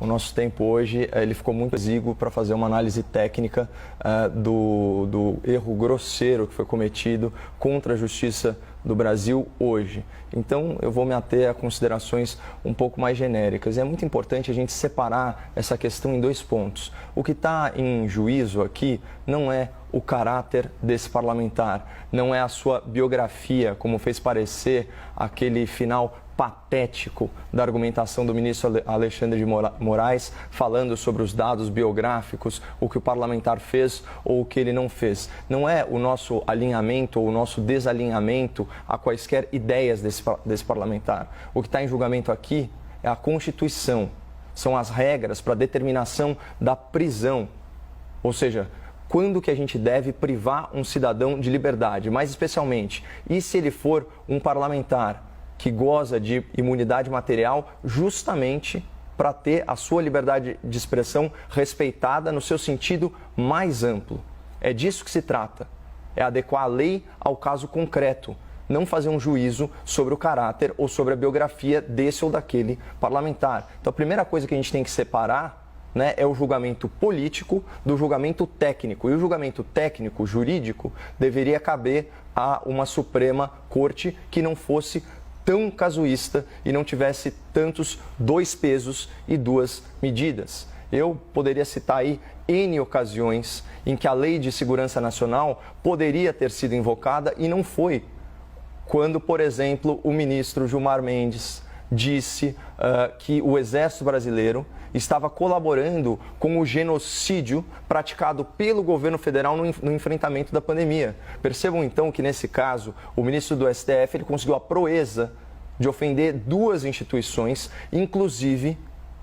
O nosso tempo hoje ele ficou muito exíguo para fazer uma análise técnica do erro grosseiro que foi cometido contra a Justiça do Brasil hoje. Então, eu vou me ater a considerações um pouco mais genéricas. E é muito importante a gente separar essa questão em dois pontos. O que está em juízo aqui não é o caráter desse parlamentar, não é a sua biografia, como fez parecer aquele final patético da argumentação do ministro Alexandre de Moraes, falando sobre os dados biográficos, o que o parlamentar fez ou o que ele não fez. Não é o nosso alinhamento ou o nosso desalinhamento a quaisquer ideias desse parlamentar. O que está em julgamento aqui é a Constituição, são as regras para a determinação da prisão, ou seja, quando que a gente deve privar um cidadão de liberdade, mais especialmente, e se ele for um parlamentar que goza de imunidade material justamente para ter a sua liberdade de expressão respeitada no seu sentido mais amplo. É disso que se trata, é adequar a lei ao caso concreto, não fazer um juízo sobre o caráter ou sobre a biografia desse ou daquele parlamentar. Então a primeira coisa que a gente tem que separar, né, é o julgamento político do julgamento técnico. E o julgamento técnico, jurídico, deveria caber a uma Suprema Corte que não fosse tão casuísta e não tivesse tantos dois pesos e duas medidas. Eu poderia citar aí N ocasiões em que a Lei de Segurança Nacional poderia ter sido invocada e não foi. Quando, por exemplo, o ministro Gilmar Mendes disse que o Exército Brasileiro estava colaborando com o genocídio praticado pelo governo federal no enfrentamento da pandemia. Percebam então que nesse caso o ministro do STF ele conseguiu a proeza de ofender duas instituições, inclusive,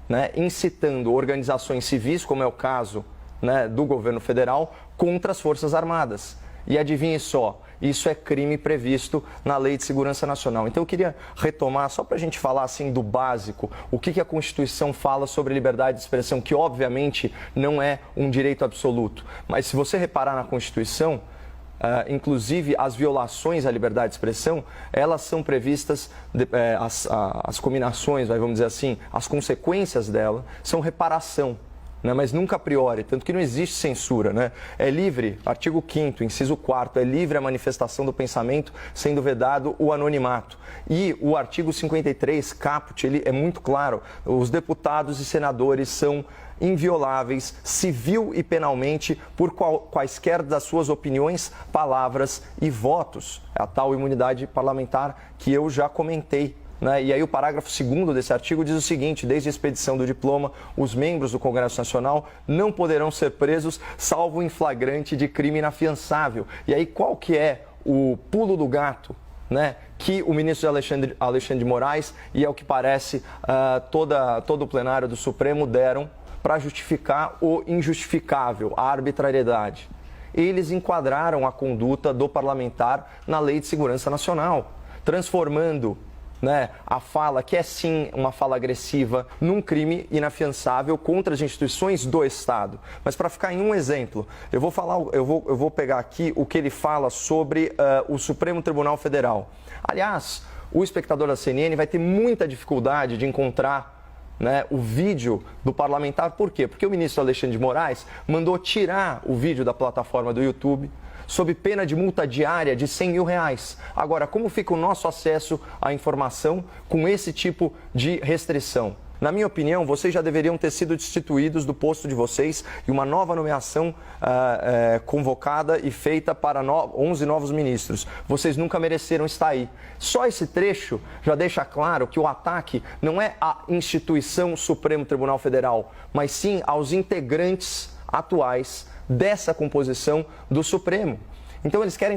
né, incitando organizações civis, como é o caso, né, do governo federal, contra as Forças Armadas. E adivinhe só, isso é crime previsto na Lei de Segurança Nacional. Então eu queria retomar, só para a gente falar assim do básico, o que a Constituição fala sobre liberdade de expressão, que obviamente não é um direito absoluto. Mas se você reparar na Constituição, inclusive as violações à liberdade de expressão, elas são previstas, as combinações, vamos dizer assim, as consequências dela são reparação. Né, mas nunca a priori, tanto que não existe censura, né? É livre, artigo 5º, inciso 4º, é livre a manifestação do pensamento, sendo vedado o anonimato. E o artigo 53, caput, ele é muito claro, os deputados e senadores são invioláveis, civil e penalmente, por quaisquer das suas opiniões, palavras e votos. É a tal imunidade parlamentar que eu já comentei. Né? E aí o parágrafo 2º desse artigo diz o seguinte: desde a expedição do diploma, os membros do Congresso Nacional não poderão ser presos, salvo em flagrante de crime inafiançável. E aí qual que é o pulo do gato, né, que o ministro Alexandre de Moraes e, ao que parece, todo o plenário do Supremo deram para justificar o injustificável, a arbitrariedade? Eles enquadraram a conduta do parlamentar na Lei de Segurança Nacional, transformando, né, a fala, que é sim uma fala agressiva, num crime inafiançável contra as instituições do Estado. Mas para ficar em um exemplo, eu vou pegar aqui o que ele fala sobre o Supremo Tribunal Federal. Aliás, o espectador da CNN vai ter muita dificuldade de encontrar, né, o vídeo do parlamentar. Por quê? Porque o ministro Alexandre de Moraes mandou tirar o vídeo da plataforma do YouTube, sob pena de multa diária de R$100 mil. Agora, como fica o nosso acesso à informação com esse tipo de restrição? Na minha opinião, vocês já deveriam ter sido destituídos do posto de vocês e uma nova nomeação convocada e feita para 11 novos ministros. Vocês nunca mereceram estar aí. Só esse trecho já deixa claro que o ataque não é à instituição Supremo Tribunal Federal, mas sim aos integrantes atuais dessa composição do Supremo. Então eles querem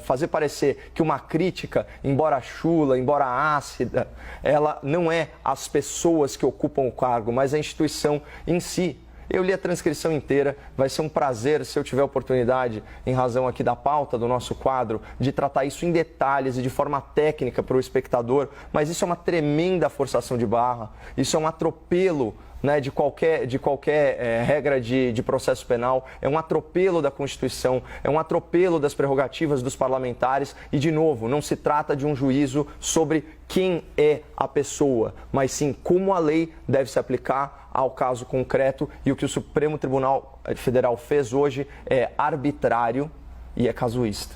fazer parecer que uma crítica, embora chula, embora ácida, ela não é as pessoas que ocupam o cargo, mas a instituição em si. Eu li a transcrição inteira, vai ser um prazer, se eu tiver oportunidade, em razão aqui da pauta do nosso quadro, de tratar isso em detalhes e de forma técnica para o espectador, mas isso é uma tremenda forçação de barra, isso é um atropelo né, de qualquer regra de processo penal, é um atropelo da Constituição, é um atropelo das prerrogativas dos parlamentares e, de novo, não se trata de um juízo sobre quem é a pessoa, mas sim como a lei deve se aplicar ao caso concreto, e o que o Supremo Tribunal Federal fez hoje é arbitrário e é casuísta.